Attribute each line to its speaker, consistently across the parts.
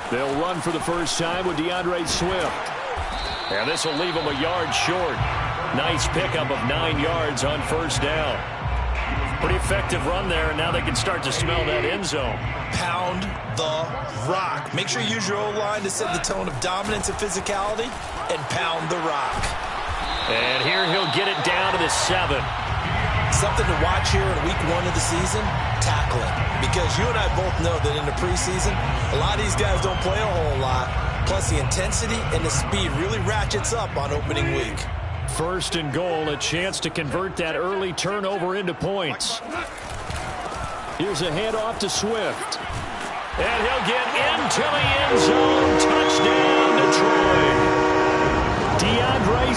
Speaker 1: They'll run for the first time with Swift. And this will leave him a yard short. Nice pickup of 9 yards on first down. Pretty effective run there, and now they can start to smell that end zone.
Speaker 2: Pound the rock. Make sure you use your O-line to set the tone of dominance and physicality, and pound the rock.
Speaker 1: And here he'll get it down to the 7.
Speaker 2: Something to watch here in week 1 of the season, tackling. Because you and I both know that in the preseason, a lot of these guys don't play a whole lot. Plus, the intensity and the speed really ratchets up on opening week.
Speaker 1: First and goal, a chance to convert that early turnover into points. Here's a handoff to Swift. And he'll get into the end zone. Touchdown, Detroit.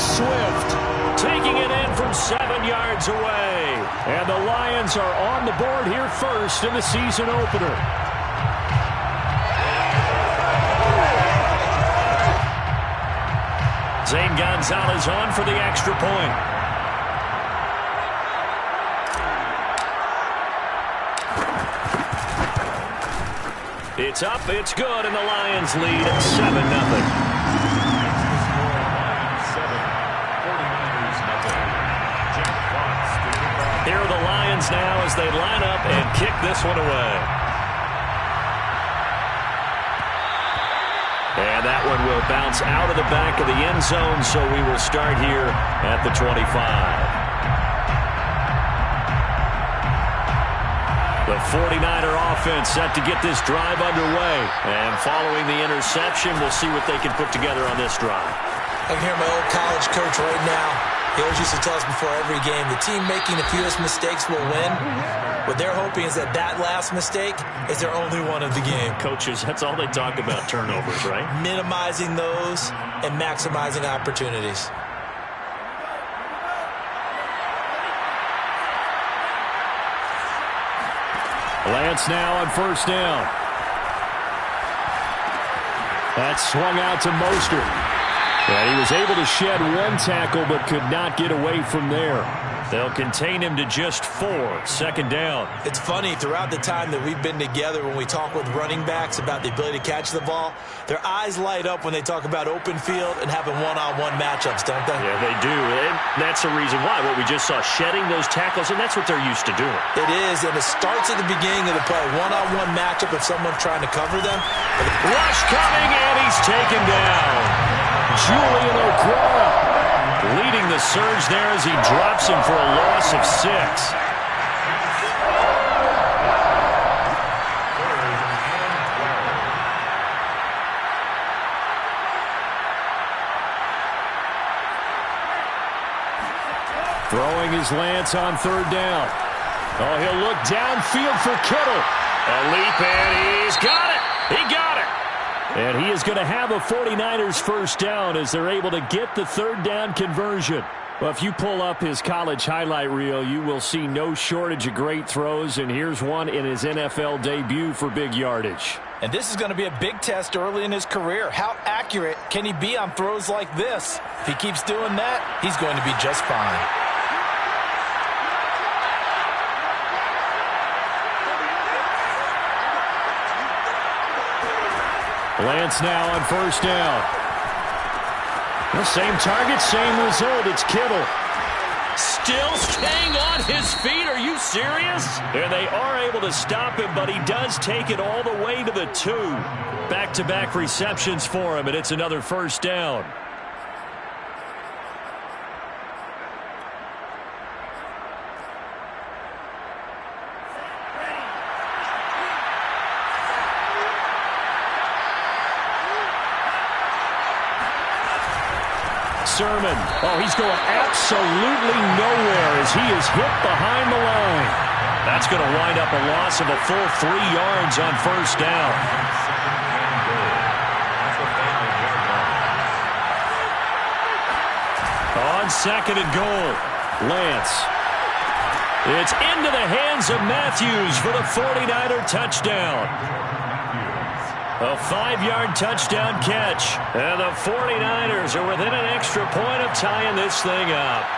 Speaker 1: Swift taking it in from 7 yards away. And the Lions are on the board here first in the season opener. Zane Gonzalez on for the extra point. It's up, it's good, and the Lions lead 7-0. Here are the Lions now as they line up and kick this one away. And that one will bounce out of the back of the end zone, so we will start here at the 25. The 49er offense set to get this drive underway. And following the interception, we'll see what they can put together on this drive.
Speaker 2: I can hear my old college coach right now. He always used to tell us before every game, the team making the fewest mistakes will win. What they're hoping is that that last mistake is their only one of the game.
Speaker 1: Coaches, that's all they talk about, turnovers, right?
Speaker 2: Minimizing those and maximizing opportunities.
Speaker 1: Lance now on first down. That's swung out to Mostert. And he was able to shed one tackle but could not get away from there. They'll contain him to just 4. Second down.
Speaker 2: It's funny, throughout the time that we've been together, when we talk with running backs about the ability to catch the ball, their eyes light up when they talk about open field and having one-on-one matchups, don't they?
Speaker 1: Yeah, they do. And that's the reason why. What we just saw, shedding those tackles, and that's what they're used to doing.
Speaker 2: It is, and it starts at the beginning of the play. One-on-one matchup if someone's trying to cover them.
Speaker 1: Rush coming, and he's taken down. Julian Okwara leading the surge there as he drops him for a loss of 6. Throwing his Lance on third down. Oh, he'll look downfield for Kittle. A leap, and he's got it. He got it. And he is going to have a 49ers first down as they're able to get the third down conversion. Well, if you pull up his college highlight reel, you will see no shortage of great throws, and here's one in his NFL debut for big yardage.
Speaker 3: And this is going to be a big test early in his career. How accurate can he be on throws like this? If he keeps doing that, he's going to be just fine.
Speaker 1: Lance now on first down. The same target, same result. It's Kittle. Still staying on his feet. Are you serious? And they are able to stop him, but he does take it all the way to the 2. Back-to-back receptions for him, and it's another first down. Sermon. Oh, he's going absolutely nowhere as he is hit behind the line. That's going to wind up a loss of a full 3 yards on first down. On second and goal, Lance. It's into the hands of Matthews for the 49er touchdown. A 5-yard touchdown catch. And the 49ers are within an extra point of tying this thing up.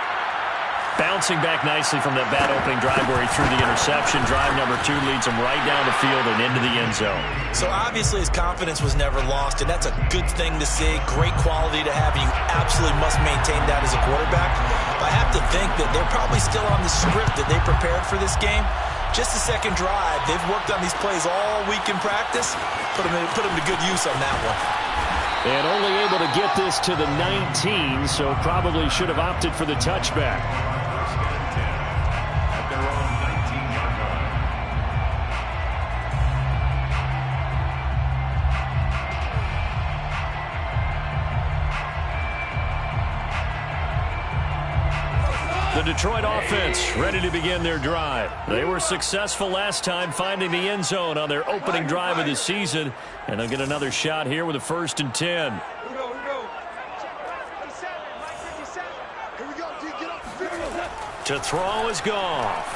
Speaker 1: Bouncing back nicely from that bad opening drive where he threw the interception. Drive number 2 leads him right down the field and into the end zone.
Speaker 2: So obviously his confidence was never lost, and that's a good thing to see. Great quality to have. You absolutely must maintain that as a quarterback. But I have to think that they're probably still on the script that they prepared for this game. Just the second drive. They've worked on these plays all week in practice. Put them to good use on that one.
Speaker 1: And only able to get this to the 19, so probably should have opted for the touchback. The Detroit offense ready to begin their drive. They were successful last time finding the end zone on their opening drive of the season, and they'll get another shot here with a 1st and 10. To throw is Goff.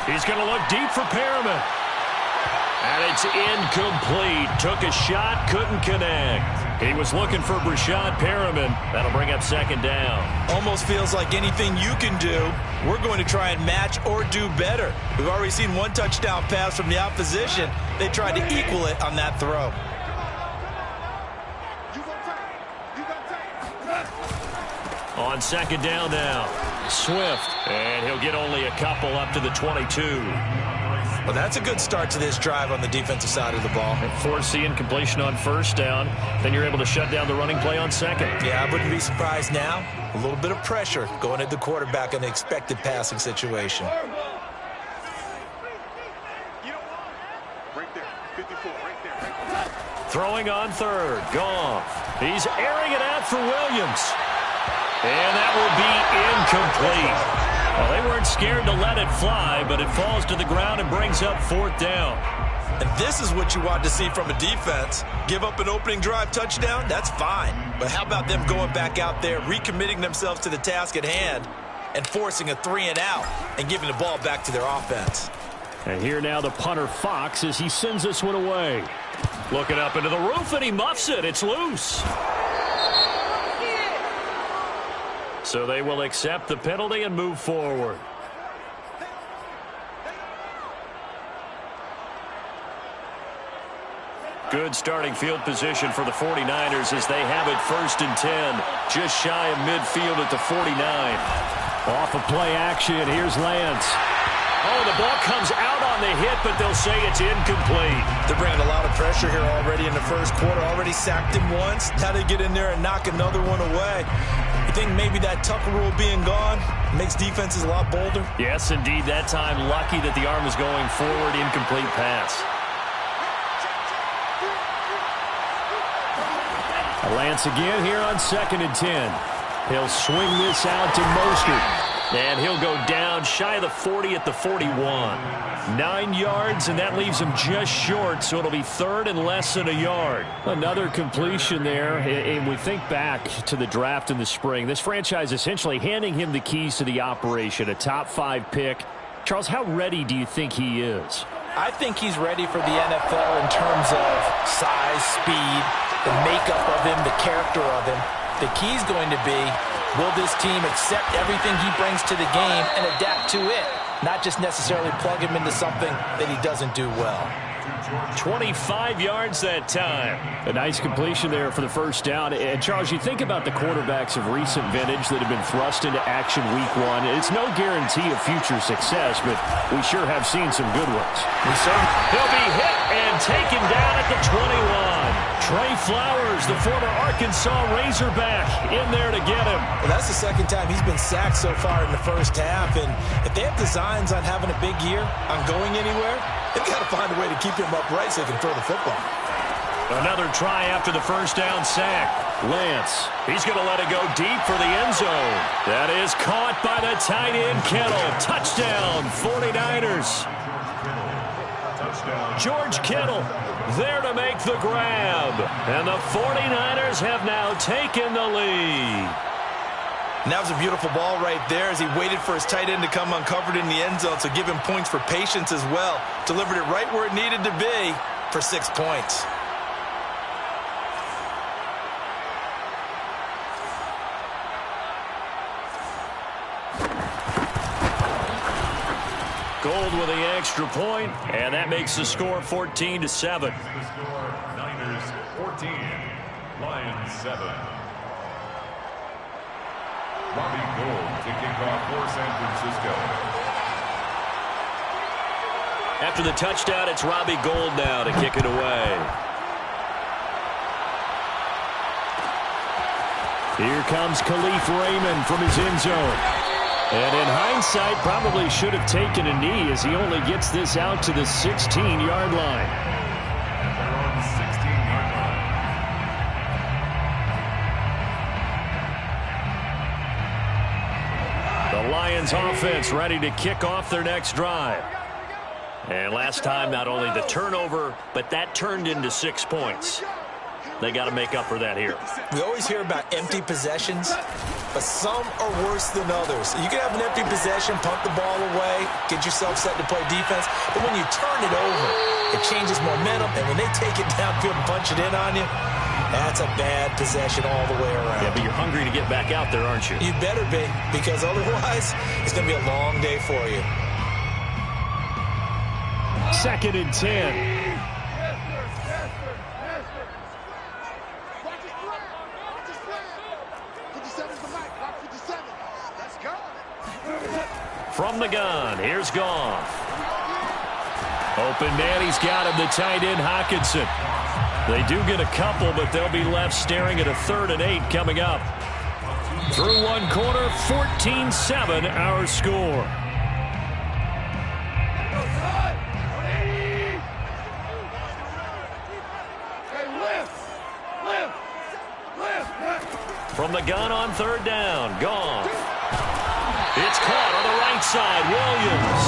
Speaker 1: He's going to look deep for Perriman. And it's incomplete. Took a shot, couldn't connect. He was looking for Brashad Perriman. That'll bring up 2nd down.
Speaker 2: Almost feels like anything you can do, we're going to try and match or do better. We've already seen 1 touchdown pass from the opposition. They tried to equal it on that throw.
Speaker 1: On 2nd down now, Swift. And he'll get only a couple up to the 22.
Speaker 2: Well, that's a good start to this drive on the defensive side of the ball.
Speaker 1: And force the incompletion on 1st down. Then you're able to shut down the running play on 2nd.
Speaker 2: Yeah, I wouldn't be surprised now. A little bit of pressure going at the quarterback in the expected passing situation.
Speaker 1: Throwing on 3rd, Goff. He's airing it out for Williams. And that will be incomplete. Well, they weren't scared to let it fly, but it falls to the ground and brings up 4th down.
Speaker 2: And this is what you want to see from a defense. Give up an opening drive touchdown, that's fine. But how about them going back out there, recommitting themselves to the task at hand, and forcing a 3-and-out and giving the ball back to their offense.
Speaker 1: And here now the punter Fox as he sends this one away. Looking up into the roof, and he muffs it. It's loose. So they will accept the penalty and move forward. Good starting field position for the 49ers as they have it 1st and 10. Just shy of midfield at the 49. Off of play action, here's Lance. Oh, the ball comes out on the hit, but they'll say it's incomplete.
Speaker 2: They're bringing a lot of pressure here already in the 1st quarter. Already sacked him once. Now they get in there and knock another one away. You think maybe that Tucker rule being gone makes defenses a lot bolder?
Speaker 1: Yes, indeed. That time, lucky that the arm is going forward. Incomplete pass. Lance again here on 2nd and 10. He'll swing this out to Mostert. And he'll go down shy of the 40 at the 41. 9 yards, and that leaves him just short, so it'll be 3rd and less than a yard. Another completion there, and we think back to the draft in the spring. This franchise essentially handing him the keys to the operation, a top 5 pick. Charles, how ready do you think he is?
Speaker 3: I think he's ready for the NFL in terms of size, speed, the makeup of him, the character of him. The key's going to be, will this team accept everything he brings to the game and adapt to it? Not just necessarily plug him into something that he doesn't do well.
Speaker 1: 25 yards that time. A nice completion there for the 1st down. And Charles, you think about the quarterbacks of recent vintage that have been thrust into action week 1. It's no guarantee of future success, but we sure have seen some good ones. He'll be hit and taken down at the 21. Trey Flowers, the former Arkansas Razorback, in there to get him.
Speaker 2: Well, that's the 2nd time he's been sacked so far in the 1st half. And if they have designs on having a big year, on going anywhere, they've got to find a way to keep him upright so he can throw the football.
Speaker 1: Another try after the 1st down sack. Lance, he's going to let it go deep for the end zone. That is caught by the tight end Kittle. Touchdown, 49ers. George Kittle there to make the grab. And the 49ers have now taken the lead.
Speaker 2: And that was a beautiful ball right there as he waited for his tight end to come uncovered in the end zone, so give him points for patience as well. Delivered it right where it needed to be for 6 points.
Speaker 1: Gold with the extra point, and that makes the score 14-7.
Speaker 4: The score, Niners 14, Lions 7. Robbie Gould to kick off for San Francisco.
Speaker 1: After the touchdown, it's Robbie Gould now to kick it away. Here comes Khalif Raymond from his end zone. And in hindsight, probably should have taken a knee as he only gets this out to the 16-yard line.
Speaker 4: And they're on the 16-yard line.
Speaker 1: The Lions offense ready to kick off their next drive. And last time, not only the turnover, but that turned into 6 points. They got to make up for that here.
Speaker 2: We always hear about empty possessions, but some are worse than others. You can have an empty possession, punt the ball away, get yourself set to play defense, but when you turn it over, it changes momentum, and when they take it downfield and punch it in on you, that's a bad possession all the way around.
Speaker 1: Yeah, but you're hungry to get back out there, aren't you?
Speaker 2: You better be, because otherwise, it's going to be a long day for you.
Speaker 1: 2nd and 10. From the gun, here's Goff. Open man, he's got him, the tight end, Hockenson. They do get a couple, but they'll be left staring at a 3rd and 8 coming up. Through one quarter, 14-7 our score. From the gun on 3rd down, Goff. It's caught on the right side, Williams.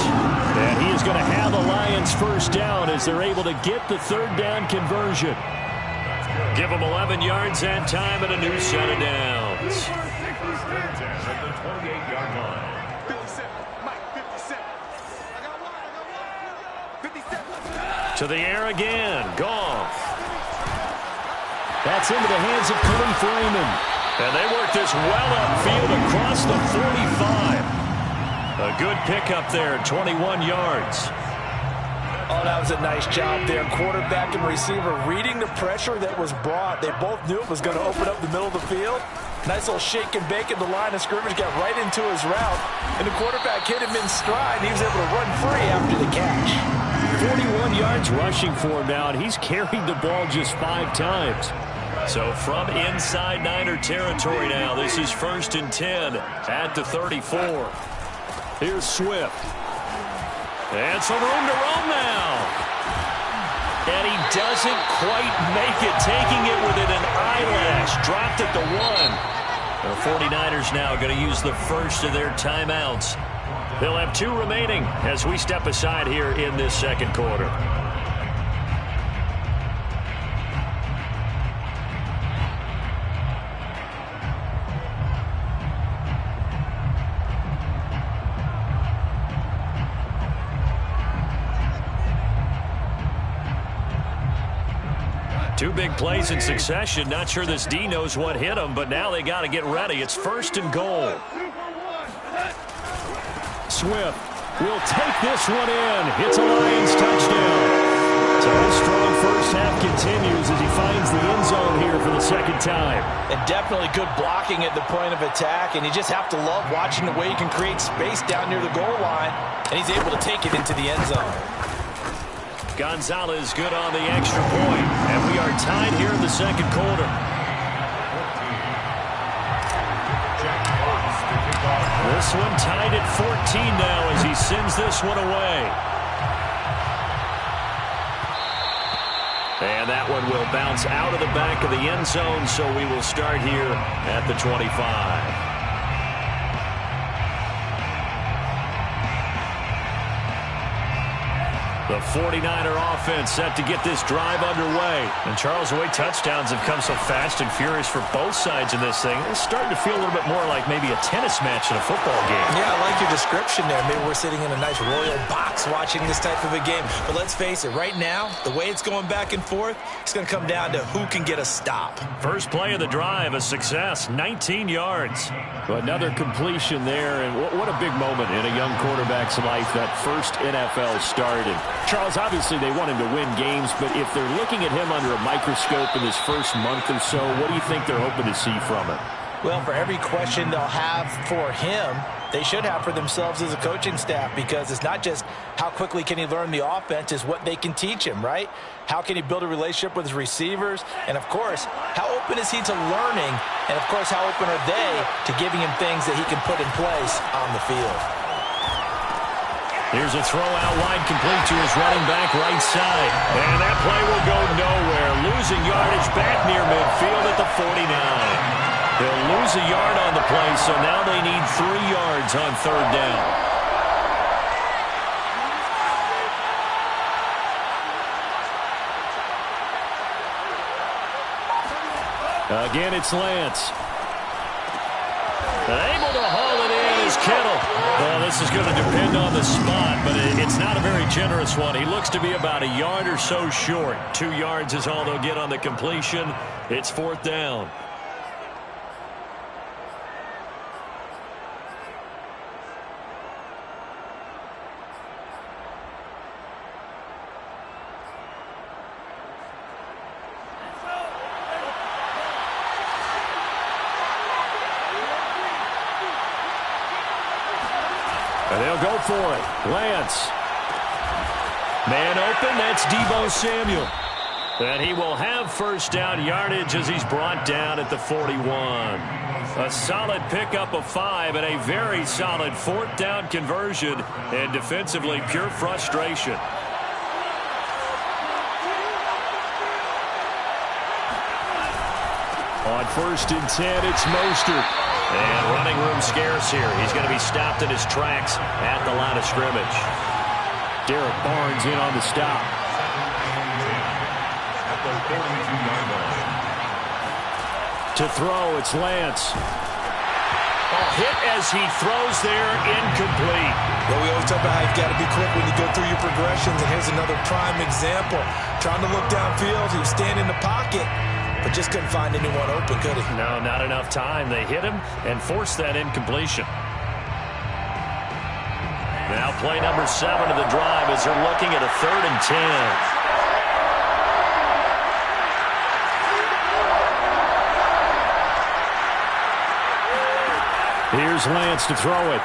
Speaker 1: And he is going to have the Lions first down as they're able to get the 3rd down conversion. Give them 11 yards that time and a new set of downs.
Speaker 4: At the 28-yard line.
Speaker 1: To the air again, Goff. That's into the hands of Khalif Raymond. And they work this well upfield across the 45. A good pickup there, 21 yards.
Speaker 3: Oh, that was a nice job there. Quarterback and receiver reading the pressure that was brought. They both knew it was going to open up the middle of the field. Nice little shake and bake at the line of scrimmage, got right into his route. And the quarterback hit him in stride, and he was able to run free after the catch.
Speaker 1: 41 yards rushing for him now, and he's carried the ball just 5 times. So from inside Niner territory now, this is 1st and 10 at the 34. Here's Swift. And some room to roam now. And he doesn't quite make it, taking it within an eyelash. Dropped at the 1. The 49ers now going to use the first of their timeouts. They'll have 2 remaining as we step aside here in this 2nd quarter. Two big plays in succession. Not sure this D knows what hit him, but now they got to get ready. It's 1st and goal. Swift will take this one in. It's a Lions touchdown. So his strong first half continues as he finds the end zone here for the 2nd time.
Speaker 3: And definitely good blocking at the point of attack, and you just have to love watching the way he can create space down near the goal line, and he's able to take it into the end zone.
Speaker 1: Gonzalez good on the extra point, and we are tied here in the 2nd quarter. This one tied at 14 now as he sends this one away. And that one will bounce out of the back of the end zone, so we will start here at the 25. The 49er offense set to get this drive underway. And Charles, the way touchdowns have come so fast and furious for both sides in this thing, it's starting to feel a little bit more like maybe a tennis match in a football game.
Speaker 3: Yeah, I like your description there. Maybe we're sitting in a nice royal box watching this type of a game. But let's face it, right now, the way it's going back and forth, it's going to come down to who can get a stop.
Speaker 1: First play of the drive, a success, 19 yards. Another completion there, and what a big moment in a young quarterback's life, that first NFL start. And Charles, obviously they want him to win games, but if they're looking at him under a microscope in his first month or so, what do you think they're hoping to see from him?
Speaker 3: Well, for every question they'll have for him, they should have for themselves as a coaching staff, because it's not just how quickly can he learn the offense, it's what they can teach him, right? How can he build a relationship with his receivers? And, of course, how open is he to learning? And, of course, how open are they to giving him things that he can put in place on the field?
Speaker 1: Here's a throw out wide, complete to his running back right side. And that play will go nowhere. Losing yardage back near midfield at the 49. They'll lose a yard on the play, so now they need 3 yards on third down. Again, it's Lance. Able to haul it in is Kittle. Well, this is going to depend on the spot, but it's not a very generous one. He looks to be about a yard or so short. 2 yards is all they'll get on the completion. It's fourth down. And they'll go for it. Lance. Man open, that's Deebo Samuel. And he will have first down yardage as he's brought down at the 41. A solid pickup of 5 and a very solid fourth down conversion. And defensively, pure frustration. On first and 10, it's Mostert. And running room scarce here. He's going to be stopped in his tracks at the line of scrimmage. Derek Barnes in on the stop. To throw, it's Lance. Hit as he throws there, incomplete.
Speaker 2: Well, we always talk about how you've got to be quick when you go through your progressions, and here's another prime example. Trying to look downfield, he was standing in the pocket, but just couldn't find anyone open, could he?
Speaker 1: No, not enough time. They hit him and forced that incompletion. Now play number 7 of the drive as they're looking at a 3rd and 10. Here's Lance to throw it.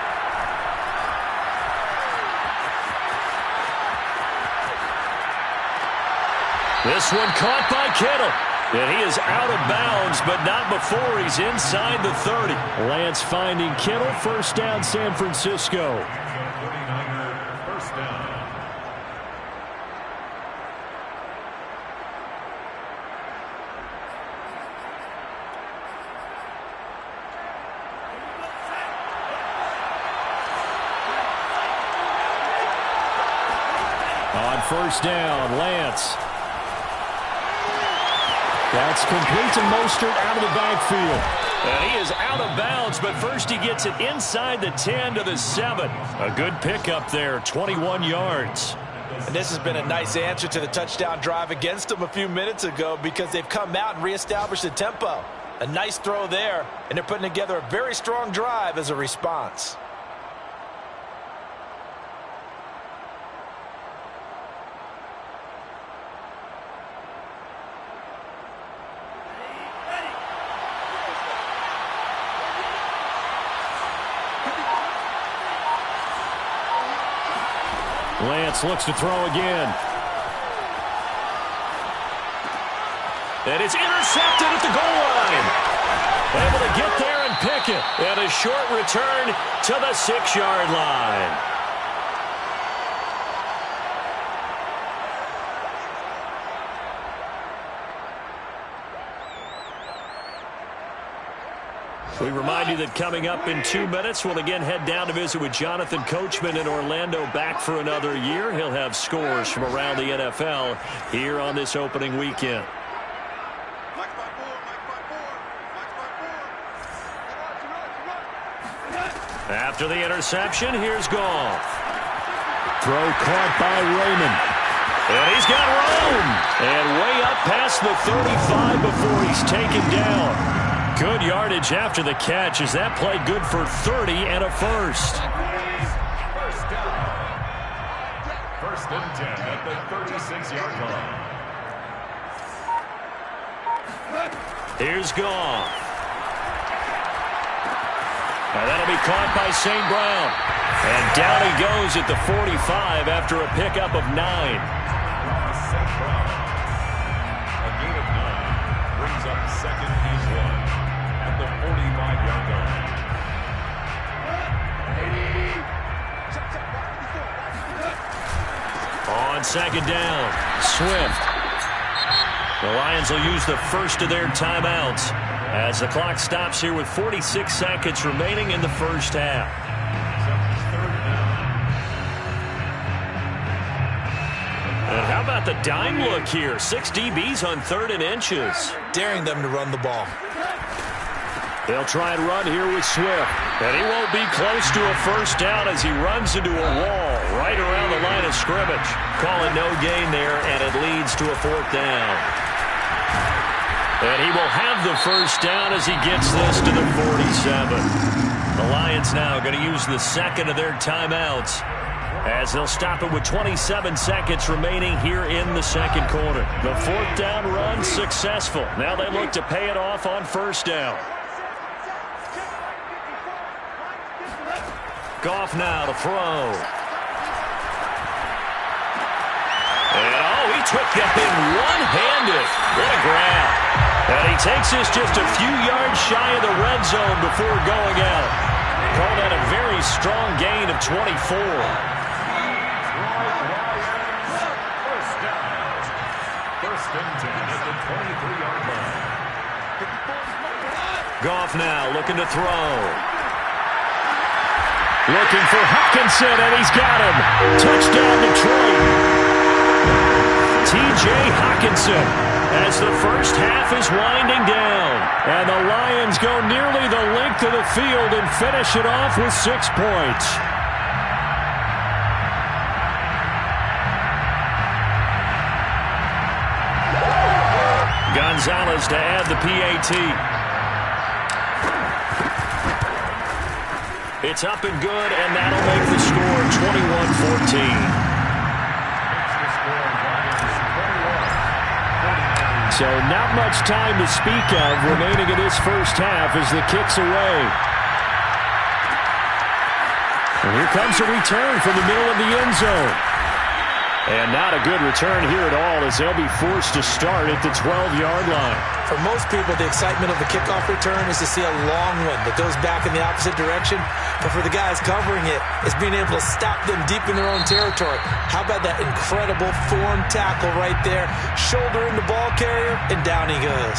Speaker 1: This one caught by Kittle. And he is out of bounds, but not before he's inside the 30. Lance finding Kittle. First down, San Francisco.
Speaker 4: First down.
Speaker 1: On first down, Lance. That's complete to Mostert out of the backfield. And he is out of bounds, but first he gets it inside the 10 to the 7. A good pickup there, 21 yards.
Speaker 3: And this has been a nice answer to the touchdown drive against them a few minutes ago, because they've come out and reestablished the tempo. A nice throw there, and they're putting together a very strong drive as a response.
Speaker 1: Lance looks to throw again. And it's intercepted at the goal line. Able to get there and pick it. And a short return to the 6-yard line. We remind you that coming up in 2 minutes, we'll again head down to visit with Jonathan Coachman in Orlando, back for another year. He'll have scores from around the NFL here on this opening weekend. After the interception, here's Goff. Throw caught by Raymond. And he's got Rome. And way up past the 35 before he's taken down. Good yardage after the catch as that play good for 30 and a first.
Speaker 4: First down. First and 10 at the 36-yard line.
Speaker 1: Here's Goff. Now that'll be caught by St. Brown. And down he goes at the 45 after a pickup of 9.
Speaker 4: St. Brown. A gain of 9 brings up second and 1 at the 45-yard line.
Speaker 1: On second down, Swift. The Lions will use the first of their timeouts as the clock stops here with 46 seconds remaining in the first half. And how about the dime look here? 6 DBs on 3rd and inches.
Speaker 2: Daring them to run the ball.
Speaker 1: They'll try and run here with Swift. And he won't be close to a first down as he runs into a wall right around the line of scrimmage. Calling no gain there, and it leads to a 4th down. And he will have the first down as he gets this to the 47. The Lions now going to use the second of their timeouts as they'll stop it with 27 seconds remaining here in the second quarter. The 4th down run successful. Now they look to pay it off on first down. Goff now to throw. And he took that thing one-handed. What a grab. And he takes this just a few yards shy of the red zone before going out. Call that a very strong gain of 24.
Speaker 4: First and 10 at the 23-yard line.
Speaker 1: Goff now looking to throw. Looking for Hockenson, and he's got him. Touchdown, Detroit. T.J. Hockenson as the first half is winding down. And the Lions go nearly the length of the field and finish it off with 6 points. Gonzalez to add the PAT. It's up and good, and that'll make the score 21-14. So not much time to speak of remaining in this first half as the kick's away. And here comes a return from the middle of the end zone. And not a good return here at all as they'll be forced to start at the 12-yard line.
Speaker 2: For most people, the excitement of the kickoff return is to see a long one that goes back in the opposite direction. But for the guys covering it, it's being able to stop them deep in their own territory. How about that incredible form tackle right there? Shoulder in the ball carrier, and down he goes.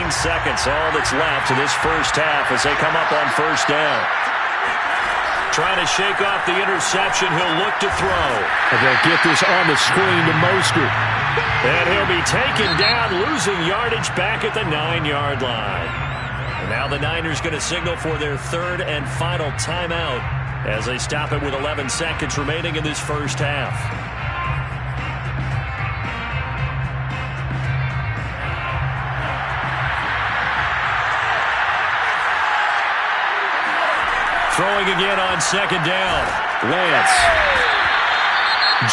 Speaker 1: Seconds, all that's left in this first half as they come up on first down. Trying to shake off the interception, he'll look to throw. And they'll get this on the screen to Mostert. And he'll be taken down, losing yardage back at the 9-yard line. And now the Niners going to signal for their 3rd and final timeout as they stop it with 11 seconds remaining in this first half. Throwing again on second down. Lance.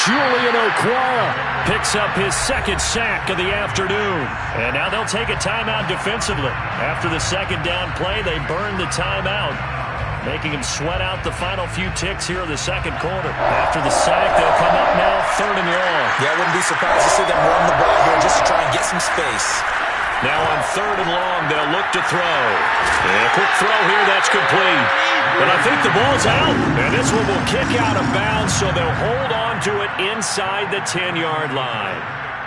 Speaker 1: Julian Okwara picks up his 2nd sack of the afternoon. And now they'll take a timeout defensively. After the second down play, they burn the timeout, making him sweat out the final few ticks here in the second quarter. After the sack, they'll come up now 3rd and long.
Speaker 2: Yeah, I wouldn't be surprised to see them run the ball here just to try and get some space.
Speaker 1: Now on 3rd and long, they'll look to throw. And a quick throw here, that's complete. But I think the ball's out. And this one will kick out of bounds, so they'll hold on to it inside the 10-yard line.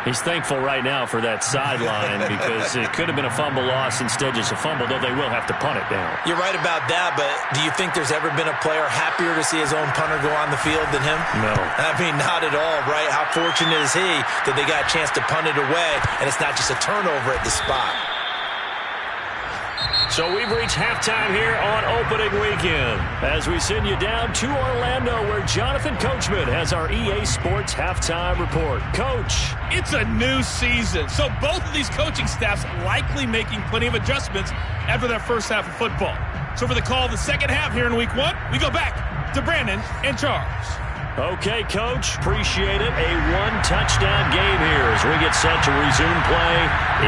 Speaker 1: He's thankful right now for that sideline because it could have been a fumble loss, instead just a fumble, though they will have to punt it down.
Speaker 2: You're right about that, but do you think there's ever been a player happier to see his own punter go on the field than him?
Speaker 1: No.
Speaker 2: I mean, not at all, right? How fortunate is he that they got a chance to punt it away, and it's not just a turnover at the spot.
Speaker 1: So we've reached halftime here on opening weekend as we send you down to Orlando, where Jonathan Coachman has our EA Sports halftime report. Coach.
Speaker 5: It's a new season, so both of these coaching staffs likely making plenty of adjustments after their first half of football. So for the call of the second half here in week one, we go back to Brandon and Charles.
Speaker 1: Okay, Coach, appreciate it. A one-touchdown game here as we get set to resume play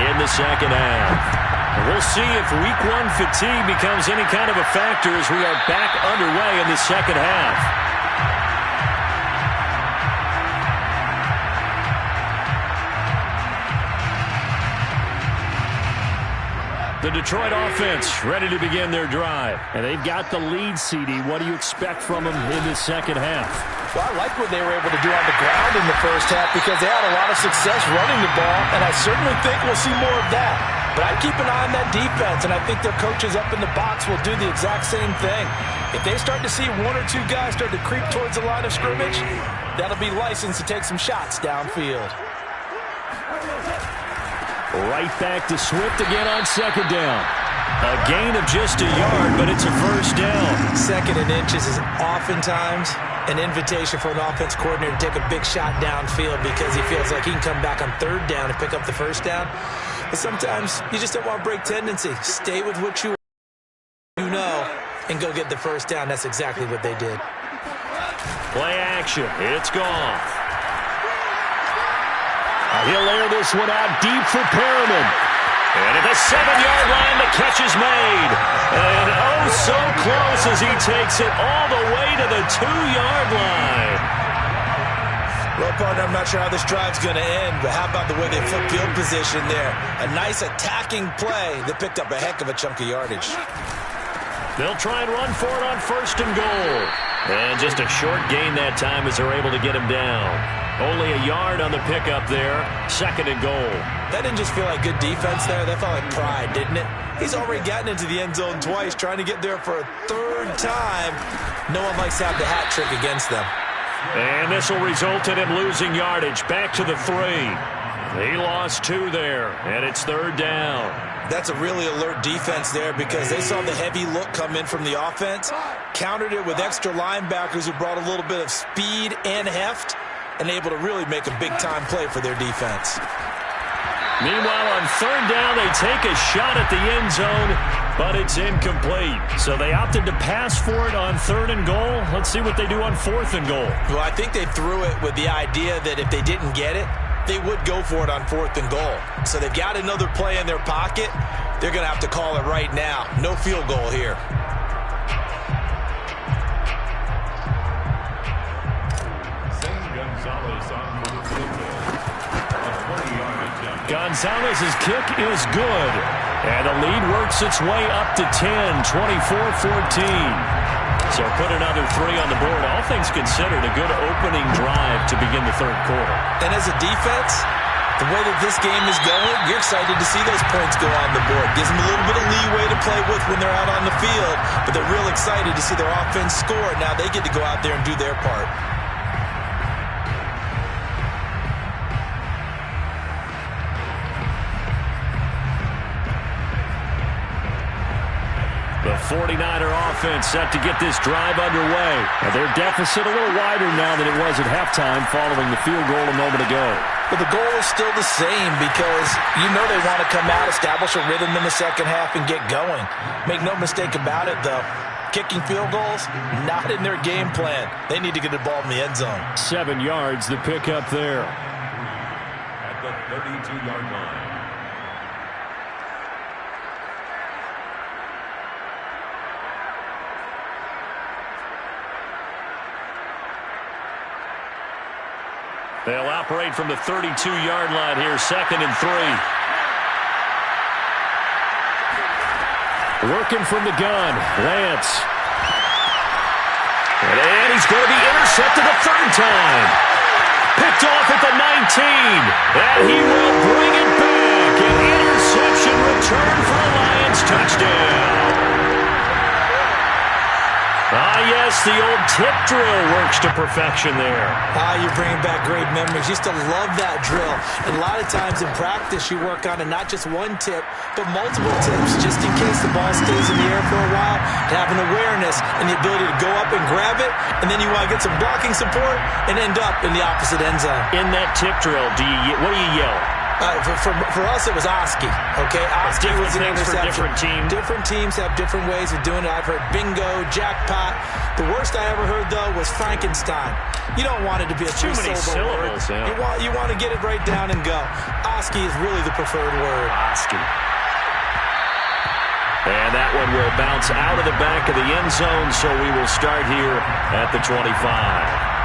Speaker 1: in the second half. We'll see if week one fatigue becomes any kind of a factor as we are back underway in the second half. The Detroit offense ready to begin their drive. And they've got the lead, CD. What do you expect from them in the second half?
Speaker 3: Well, I like what they were able to do on the ground in the first half because they had a lot of success running the ball, and I certainly think we'll see more of that. But I keep an eye on that defense, and I think their coaches up in the box will do the exact same thing. If they start to see one or two guys start to creep towards the line of scrimmage, that'll be licensed to take some shots downfield.
Speaker 1: Right back to Swift again on second down. A gain of just a yard, but it's a first down.
Speaker 2: Second and inches is oftentimes an invitation for an offense coordinator to take a big shot downfield because he feels like he can come back on third down and pick up the first down. But sometimes you just don't want to break tendency. Stay with what you know and go get the first down. That's exactly what they did.
Speaker 1: Play action. It's gone. He'll air this one out deep for Perriman. And at the 7-yard line, the catch is made. And oh, so close as he takes it all the way to the 2-yard line.
Speaker 2: Well, partner, I'm not sure how this drive's going to end, but how about the way they flip field position there? A nice attacking play that picked up a heck of a chunk of yardage.
Speaker 1: They'll try and run for it on first and goal. And just a short gain that time as they're able to get him down. Only a yard on the pickup there. Second and goal.
Speaker 2: That didn't just feel like good defense there. That felt like pride, didn't it? He's already gotten into the end zone twice, trying to get there for a third time. No one likes to have the hat trick against them.
Speaker 1: And this will result in him losing yardage. Back to the 3. He lost 2 there, and it's third down.
Speaker 2: That's a really alert defense there because they saw the heavy look come in from the offense, countered it with extra linebackers who brought a little bit of speed and heft, and able to really make a big-time play for their defense.
Speaker 1: Meanwhile, on third down, they take a shot at the end zone, but it's incomplete. So they opted to pass for it on third and goal. Let's see what they do on fourth and goal.
Speaker 2: Well, I think they threw it with the idea that if they didn't get it, they would go for it on fourth and goal. So they've got another play in their pocket. They're going to have to call it right now. No field goal here.
Speaker 1: Gonzalez's kick is good. And the lead works its way up to 10, 24-14. So put another 3 on the board. All things considered, a good opening drive to begin the third quarter.
Speaker 2: And as a defense, the way that this game is going, you're excited to see those points go on the board. Gives them a little bit of leeway to play with when they're out on the field. But they're real excited to see their offense score. Now they get to go out there and do their part.
Speaker 1: The 49er offense set to get this drive underway. And their deficit a little wider now than it was at halftime following the field goal a moment ago.
Speaker 3: But the goal is still the same because you know they want to come out, establish a rhythm in the second half, and get going. Make no mistake about it, though. Kicking field goals, not in their game plan. They need to get the ball in the end zone.
Speaker 1: 7 yards, the pickup there.
Speaker 4: At the 32-yard line.
Speaker 1: They'll operate from the 32-yard line here, second and 3. Working from the gun, Lance. And he's going to be intercepted a third time. Picked off at the 19. And he will bring it back. An interception return for a Lions touchdown. Yes, the old tip drill works to perfection there.
Speaker 2: You're bringing back great memories. Used to love that drill. And a lot of times in practice, you work on it, not just one tip, but multiple tips, just in case the ball stays in the air for a while, to have an awareness and the ability to go up and grab it, and then you want to get some blocking support and end up in the opposite end zone.
Speaker 1: In that tip drill, what do you yell?
Speaker 2: For us, it was Oski. Okay, Oski was an interception.
Speaker 1: Different teams.
Speaker 2: Different teams have different ways of doing it. I've heard bingo, jackpot. The worst I ever heard, though, was Frankenstein. You don't want it to be a
Speaker 1: too many syllables.
Speaker 2: Yeah. You want to get it right down and go. Oski is really the preferred word.
Speaker 1: Oski. And that one will bounce out of the back of the end zone, so we will start here at the 25.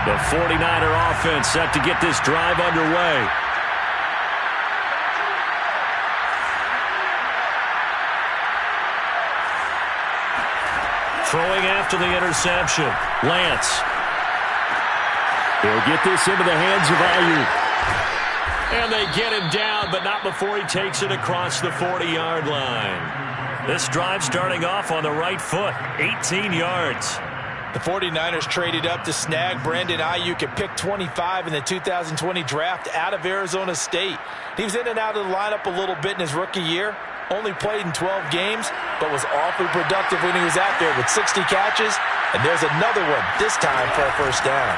Speaker 1: The 49er offense set to get this drive underway. Throwing after the interception. Lance. He'll get this into the hands of Ayuk. And they get him down, but not before he takes it across the 40-yard line. This drive starting off on the right foot. 18 yards.
Speaker 3: The 49ers traded up to snag Brandon Ayuk at pick 25 in the 2020 draft out of Arizona State. He was in and out of the lineup a little bit in his rookie year. Only played in 12 games, but was awfully productive when he was out there with 60 catches. And there's another one, this time for a first down.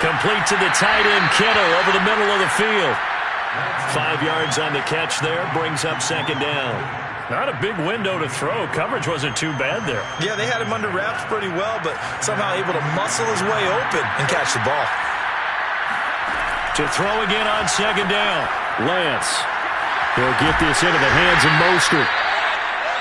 Speaker 1: Complete to the tight end, Kittle, over the middle of the field. 5 yards on the catch there, brings up second down. Not a big window to throw. Coverage wasn't too bad there.
Speaker 2: Yeah, they had him under wraps pretty well, but somehow able to muscle his way open and catch the ball.
Speaker 1: To throw again on second down. Lance. He'll get this into the hands of Mostert.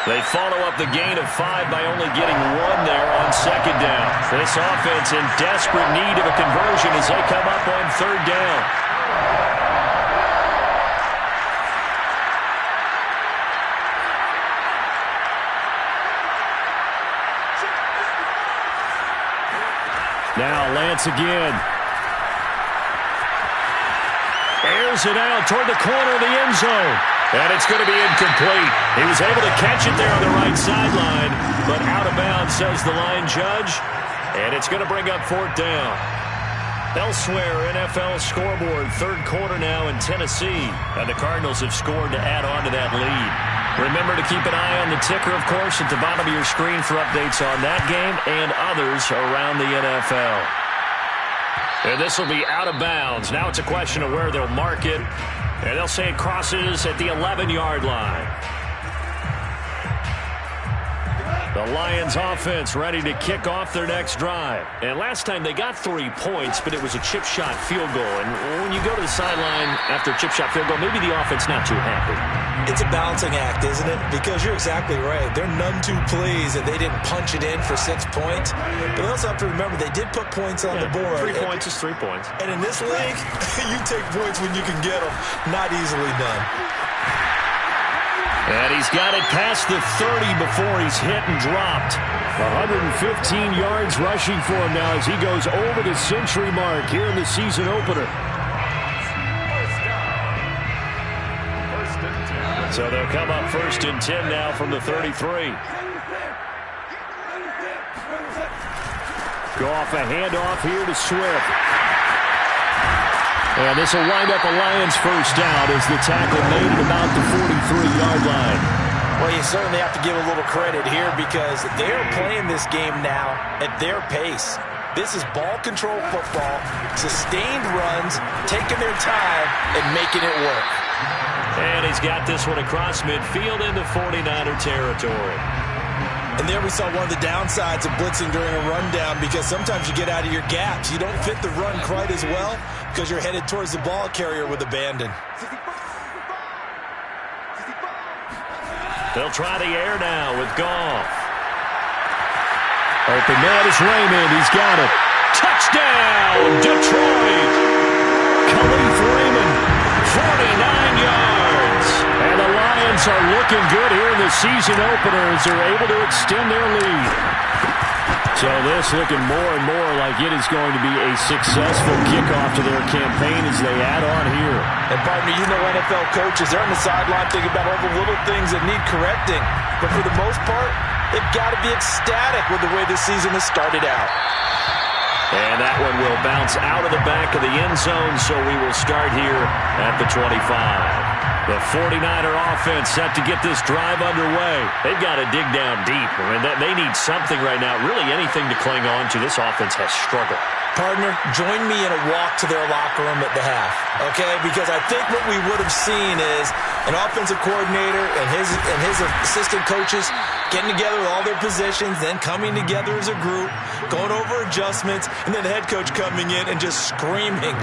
Speaker 1: They follow up the gain of 5 by only getting 1 there on second down. This offense in desperate need of a conversion as they come up on third down. Now Lance again. Airs it out toward the corner of the end zone. And it's going to be incomplete. He was able to catch it there on the right sideline, but out of bounds, says the line judge. And it's going to bring up fourth down. Elsewhere, NFL scoreboard, third quarter now in Tennessee. And the Cardinals have scored to add on to that lead. Remember to keep an eye on the ticker, of course, at the bottom of your screen for updates on that game and others around the NFL. And this will be out of bounds. Now it's a question of where they'll mark it. And they'll say it crosses at the 11-yard line. The Lions offense ready to kick off their next drive. And last time they got 3 points, but it was a chip shot field goal. And when you go to the sideline after a chip shot field goal, maybe the offense not too happy.
Speaker 2: It's a balancing act, isn't it? Because you're exactly right. They're none too pleased that they didn't punch it in for 6 points. But they also have to remember they did put points on the board.
Speaker 1: 3 points is 3 points.
Speaker 2: And in this league, you take points when you can get them. Not easily done.
Speaker 1: And he's got it past the 30 before he's hit and dropped. 115 yards rushing for him now as he goes over the century mark here in the season opener. So they'll come up 1st and 10 now from the 33. Goff a handoff here to Swift. And this will wind up a Lions first down as the tackle made at about the 43-yard line.
Speaker 3: Well, you certainly have to give a little credit here because they're playing this game now at their pace. This is ball control football, sustained runs, taking their time and making it work.
Speaker 1: And he's got this one across midfield into 49er territory.
Speaker 2: And there we saw one of the downsides of blitzing during a rundown because sometimes you get out of your gaps. You don't fit the run quite as well because you're headed towards the ball carrier with abandon.
Speaker 1: They'll try the air now with Goff. Open man is Raymond. He's got it. Touchdown, Detroit! Khalif Raymond, 49 yards. And the Lions are looking good here in the season opener as they're able to extend their lead. So this looking more and more like it is going to be a successful kickoff to their campaign as they add on here.
Speaker 3: And pardon me, you know NFL coaches, they're on the sideline thinking about all the little things that need correcting. But for the most part, they've got to be ecstatic with the way this season has started out.
Speaker 1: And that one will bounce out of the back of the end zone, so we will start here at the 25. The 49er offense set to get this drive underway. They've got to dig down deep. I mean, they need something right now, really anything to cling on to. This offense has struggled.
Speaker 2: Partner, join me in a walk to their locker room at the half, okay? Because I think what we would have seen is an offensive coordinator and his assistant coaches getting together with all their positions, then coming together as a group, going over adjustments, and then the head coach coming in and just screaming,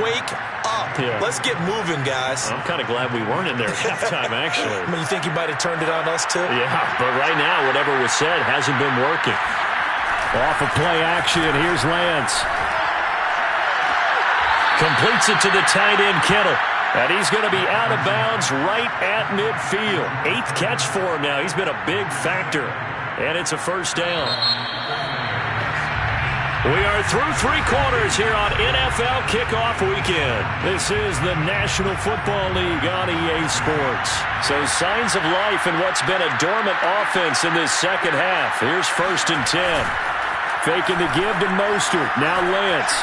Speaker 2: wake up. Yeah. Let's get moving, guys.
Speaker 1: I'm kind of glad we weren't in there at halftime, actually.
Speaker 2: I mean, you think he might have turned it on us, too?
Speaker 1: Yeah, but right now, whatever was said hasn't been working. Off of play action, here's Lance. Completes it to the tight end, Kittle. And he's going to be out of bounds right at midfield. 8th catch for him now. He's been a big factor. And it's a first down. We are through 3 quarters here on NFL Kickoff Weekend. This is the National Football League on EA Sports. So signs of life in what's been a dormant offense in this second half. Here's 1st and 10. Faking the give to Mostert. Now Lance.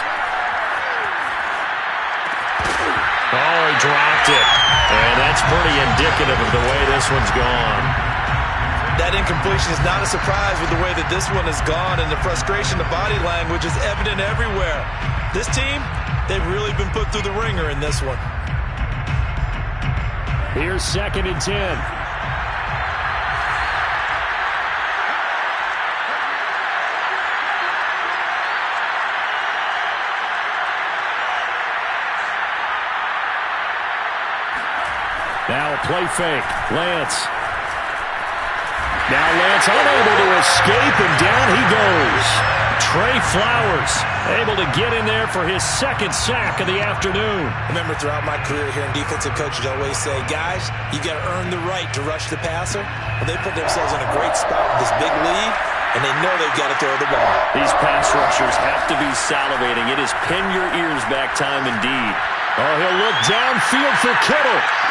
Speaker 1: Oh, he dropped it. And that's pretty indicative of the way this one's gone.
Speaker 2: That incompletion is not a surprise with the way that this one has gone, and the frustration, the body language is evident everywhere. This team, they've really been put through the ringer in this one.
Speaker 1: Here's 2nd and 10. Now a play fake. Lance. Now Lance unable to escape, and down he goes. Trey Flowers able to get in there for his 2nd sack of the afternoon.
Speaker 2: Remember, throughout my career here in defensive coaches always say, guys, you got to earn the right to rush the passer. Well, they put themselves in a great spot with this big lead, and they know they've got to throw the ball.
Speaker 1: These pass rushers have to be salivating. It is pin your ears back time indeed. Oh, he'll look downfield for Kittle.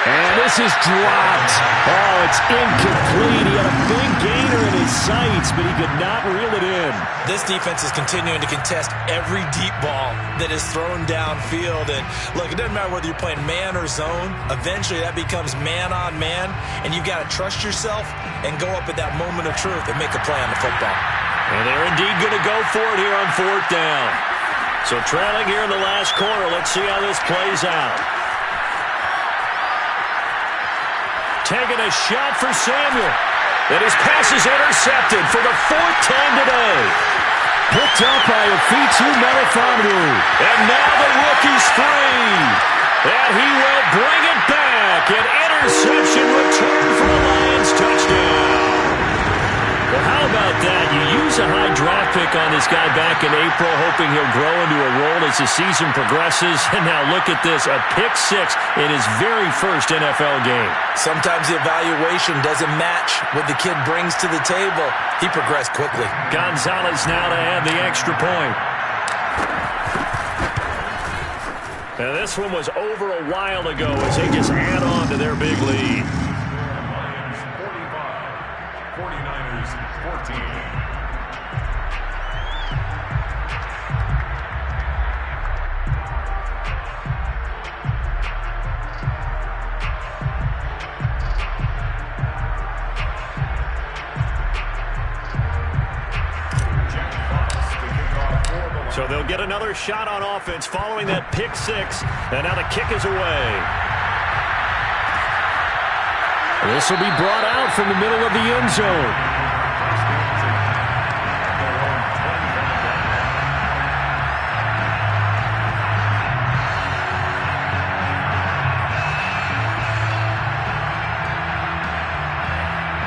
Speaker 1: And this is dropped. Oh, it's incomplete. He had a big gainer in his sights, but he could not reel it in.
Speaker 2: This defense is continuing to contest every deep ball that is thrown downfield. And look, it doesn't matter whether you're playing man or zone. Eventually, that becomes man on man, and you've got to trust yourself and go up at that moment of truth and make a play on the football.
Speaker 1: And they're indeed going to go for it here on 4th down. So trailing here in the last quarter, let's see how this plays out. Taking a shot for Samuel. And his pass is intercepted for the 4th time today. Picked up by Afitu Melifonwu. And now the rookie's free. And he will bring it back. An interception return for a Lions touchdown. Well, how about that? You use a high draft pick on this guy back in April, hoping he'll grow into a role as the season progresses. And now look at this, a pick 6 in his very first NFL game.
Speaker 2: Sometimes the evaluation doesn't match what the kid brings to the table. He progressed quickly.
Speaker 1: Gonzalez now to add the extra point. Now this one was over a while ago as they just add on to their big lead.
Speaker 4: Lions 45, 49ers 14.
Speaker 1: So they'll get another shot on offense following that pick 6. And now the kick is away. This will be brought out from the middle of the end zone.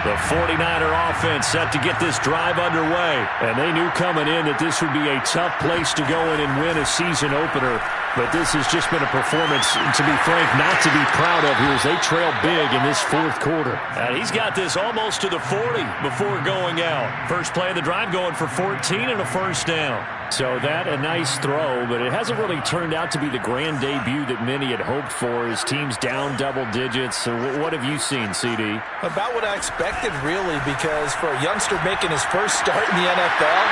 Speaker 1: The 49er offense set to get this drive underway. And they knew coming in that this would be a tough place to go in and win a season opener. But this has just been a performance, to be frank, not to be proud of here as they trail big in this fourth quarter. And he's got this almost to the 40 before going out. First play of the drive going for 14 and a first down. So that a nice throw, but it hasn't really turned out to be the grand debut that many had hoped for. His team's down double digits. So what have you seen, CD?
Speaker 3: About what I expected, really, because for a youngster making his first start in the NFL,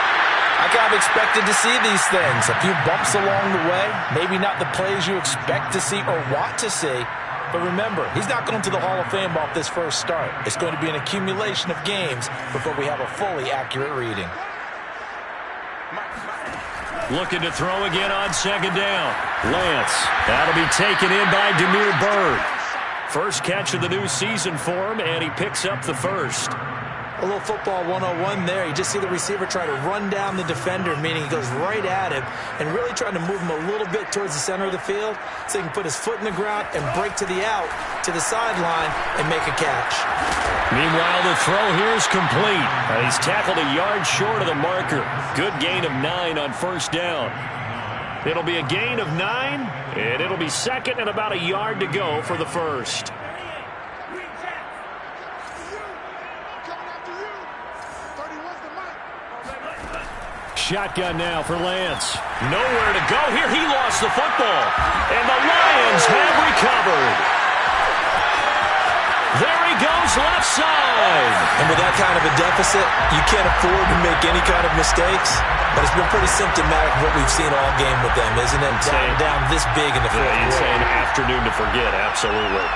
Speaker 3: I kind of expected to see these things. A few bumps along the way, maybe not the plays you expect to see or want to see. But remember, he's not going to the Hall of Fame off this first start. It's going to be an accumulation of games before we have a fully accurate reading.
Speaker 1: Looking to throw again on second down. Lance. That'll be taken in by Demir Bird. First catch of the new season for him, and he picks up the first.
Speaker 3: A little football 101 there. You just see the receiver try to run down the defender, meaning he goes right at him and really trying to move him a little bit towards the center of the field so he can put his foot in the ground and break to the out, to the sideline, and make a catch.
Speaker 1: Meanwhile, the throw here is complete. He's tackled a yard short of the marker. Good gain of 9 on first down. It'll be a gain of 9, and it'll be second and about a yard to go for the first. Shotgun now for Lance. Nowhere to go here. He lost the football. And the Lions have recovered. There he goes, left side.
Speaker 2: And with that kind of a deficit, you can't afford to make any kind of mistakes. But it's been pretty symptomatic of what we've seen all game with them, isn't it? Down this big in the fourth quarter.
Speaker 1: You'd say an afternoon to forget, absolutely.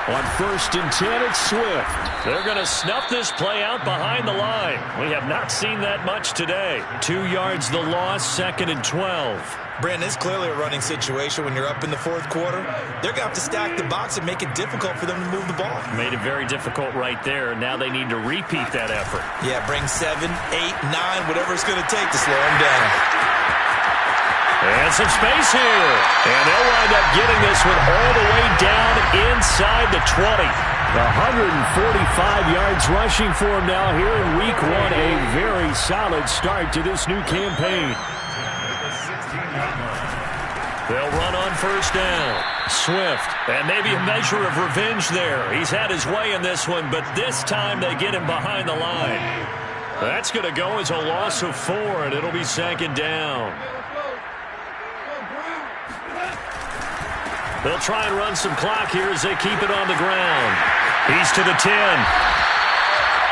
Speaker 1: On 1st and 10, it's Swift. They're going to snuff this play out behind the line. We have not seen that much today. 2 yards the loss, 2nd and 12.
Speaker 2: Brandon, it's clearly a running situation when you're up in the fourth quarter. They're going to have to stack the box and make it difficult for them to move the ball.
Speaker 1: Made it very difficult right there. Now they need to repeat that effort.
Speaker 2: Yeah, bring 7, 8, 9, whatever it's going to take to slow them down.
Speaker 1: And some space here. And they'll wind up getting this one all the way down inside the 20. 145 yards rushing for him now here in week 1. A very solid start to this new campaign. They'll run on first down. Swift. And maybe a measure of revenge there. He's had his way in this one, but this time they get him behind the line. That's going to go as a loss of 4, and it'll be 2nd down. They'll try and run some clock here as they keep it on the ground. He's to the 10.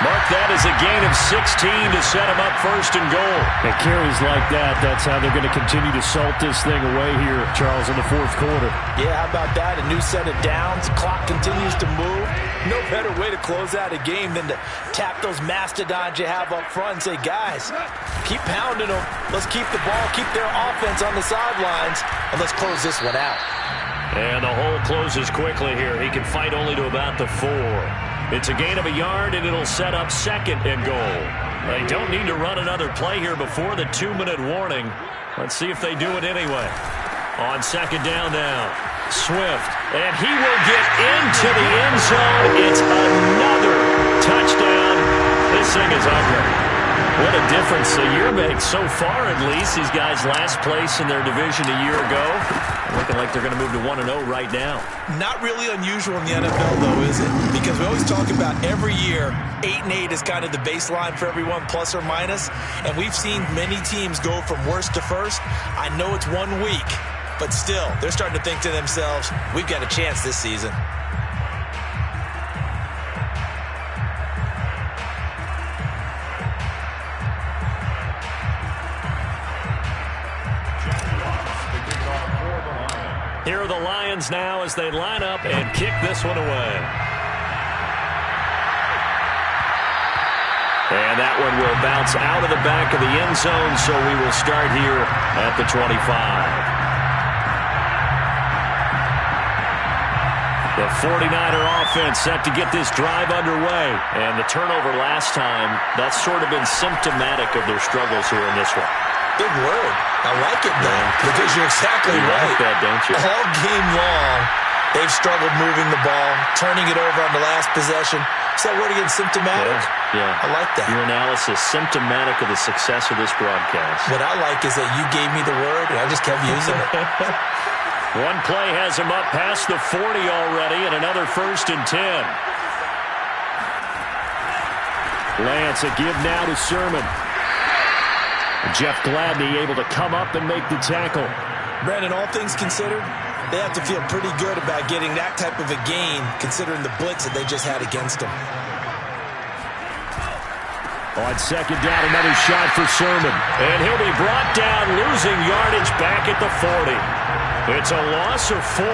Speaker 1: Mark that as a gain of 16 to set him up 1st and goal. It carries like that. That's how they're going to continue to salt this thing away here, Charles, in the fourth quarter.
Speaker 3: Yeah, how about that? A new set of downs. Clock continues to move. No better way to close out a game than to tap those mastodons you have up front and say, guys, keep pounding them. Let's keep the ball, keep their offense on the sidelines, and let's close this one out.
Speaker 1: And the hole closes quickly here. He can fight only to about the 4. It's a gain of a yard, and it'll set up 2nd and goal. They don't need to run another play here before the 2-minute warning. Let's see if they do it anyway. On 2nd down now, Swift. And he will get into the end zone. It's another touchdown. This thing is ugly. What a difference a year makes so far, at least. These guys last place in their division a year ago. Looking like they're going to move to 1-0 right now.
Speaker 2: Not really unusual in the NFL, though, is it? Because we always talk about every year, 8-8 is kind of the baseline for everyone, plus or minus. And we've seen many teams go from worst to first. I know it's 1 week, but still, they're starting to think to themselves, we've got a chance this season.
Speaker 1: Here are the Lions now as they line up and kick this one away. And that one will bounce out of the back of the end zone, so we will start here at the 25. The 49er offense set to get this drive underway. And the turnover last time, that's sort of been symptomatic of their struggles here in this one.
Speaker 2: Big word. I like it, though, because you're exactly right.
Speaker 1: You like that, don't you?
Speaker 2: All game long, They've struggled moving the ball, turning it over on the last possession. Is that word again, symptomatic?
Speaker 6: Yeah.
Speaker 2: I like that.
Speaker 6: Your analysis, symptomatic of the success of this broadcast.
Speaker 2: What I like is that you gave me the word, and I just kept using it.
Speaker 1: One play has him up past the 40 already, and another 1st and 10. Lance, a give now to Sermon. Jeff Gladney able to come up and make the tackle.
Speaker 2: Brandon, all things considered, they have to feel pretty good about getting that type of a gain, considering the blitz that they just had against them.
Speaker 1: On 2nd down, another shot for Sermon. And he'll be brought down, losing yardage back at the 40. It's a loss of 4.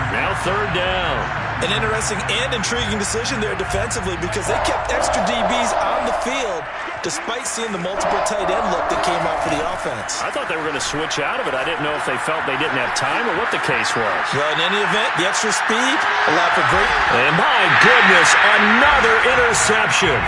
Speaker 1: Now 3rd down.
Speaker 2: An interesting and intriguing decision there defensively because they kept extra DBs on the field despite seeing the multiple tight end look that came out for the offense.
Speaker 1: I thought they were going to switch out of it. I didn't know if they felt they didn't have time or what the case was.
Speaker 2: Well, in any event, the extra speed allowed for great...
Speaker 1: And my goodness, another interception.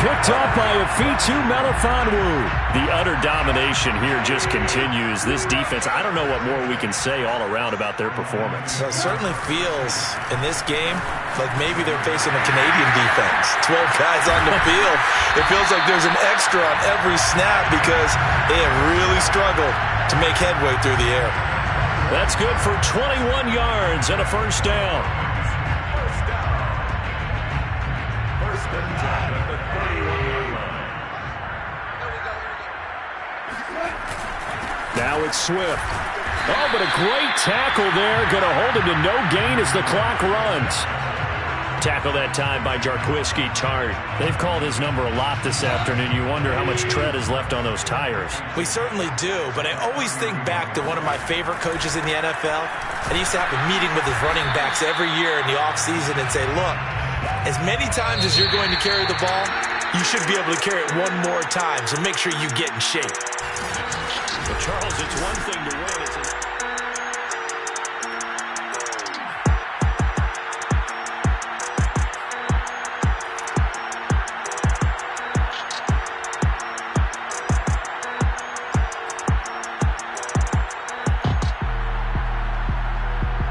Speaker 1: Picked up by Afitu Melifonwu. The utter domination here just continues. This defense, I don't know what more we can say all around about their performance.
Speaker 2: Well, it certainly feels in this game like maybe they're facing a Canadian defense. 12 guys on the field. It feels like there's an extra on every snap because they have really struggled to make headway through the air.
Speaker 1: That's good for 21 yards and a 1st down.
Speaker 4: First and 10 at the 31-yard line.
Speaker 1: Now it's Swift. Oh, but a great tackle there. Going to hold him to no gain as the clock runs. Tackle that time by Jarquiski Tart. They've called his number a lot this afternoon. You wonder how much tread is left on those tires.
Speaker 2: We certainly do, but I always think back to one of my favorite coaches in the NFL. And he used to have a meeting with his running backs every year in the offseason and say, look, as many times as you're going to carry the ball, you should be able to carry it one more time, so make sure you get in shape.
Speaker 1: But Charles, it's one thing to win.